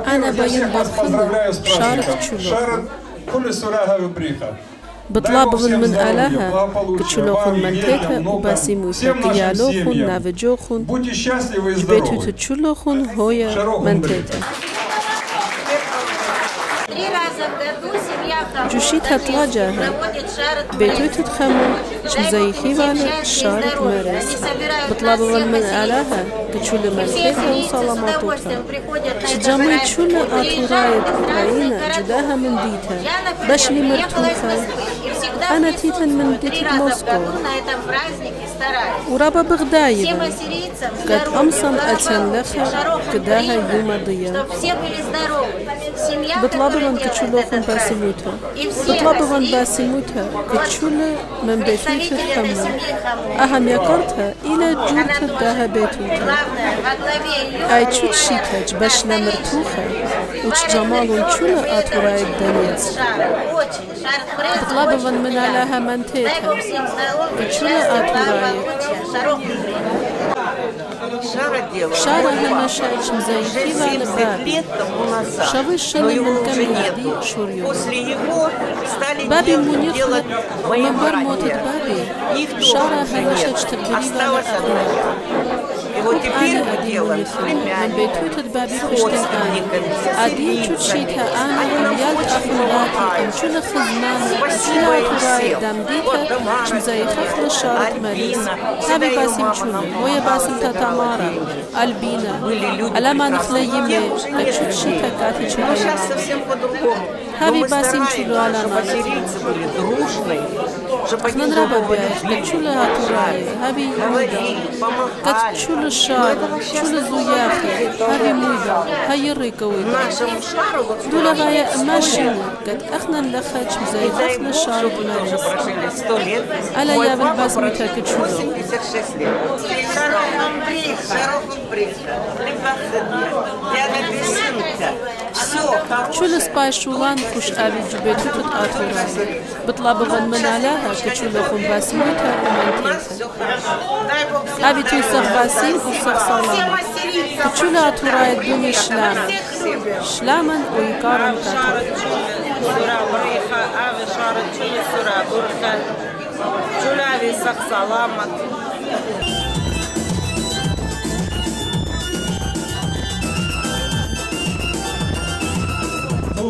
أنا بين برخنا شارك شلوخ بطلابهم من آلها كتشلوخن منتيتا وباسيموتا ديالوخن نافجوخن جبيتو تشلوخن هويا منتيتا جوشيت هتلاجاها بيتو تتخمو شمزي خيوانا شارك مرس بطلابهم من آلها كتشول منتيتا وصالاماتوتا شجامي تشول آتوراية أوكراينا جداها من ديتا بشلي مرتوخة أنا تيتن من ديتك موسكو ورابا بغدايبا قد أمصن أتن لخا كداها يوم ضيا بطلابهم كتشولوخن باسيموتا بطلابهم باسيموتا كتشول من بيتوتا خمو أهم يقرتها إلى جورتا داها بيتوتا أي تشوت شيتاج بشنا مرتوخة وش جمالون تشولا آتوراي الدنيز بطلابهم من علىها منتيتا كتشولا آتوراي شارع همشايش مزايدي والبابي شوي الشلي من كميدي شوريو بابي منيخلق ومنبر موتت بابي شارع همشايش تبدري والأخوات أنا أدي منيخلق من بيتوتت بابي خشتن آن أدي تشيتها أنا وليالت أخواتي أمشول خزمان شولا أتوراي دامديتا شمزاي خخل شارع مريس هابي باسم شوني ويا باسم تامارا Альбина, Алама нахлееме, качут шита кати чулая. Хави басим чулу алама. Хнанраба бяш, качула атурай, хави муйда. Кат чула шар, чула зуяхи, хави муйда, хайры кауида. Дула гая машина, кат ахнан лахач мзай хахна шару бунарис. Аля явен басмита качуло. Чула спай шулан хуш ави джубету тут атурай. Бطلبغن من علىها كتشولوخن باسموتا ومنتيتا. أبي توسخ باسين وسخ صلاما. كتشولا أتوراي الدنيا شلاما. شلاما ويقارن كاتر. سورة بريخة أبي شارت شولي سورة برخة. شولا أبي سخ صلاما. Oh,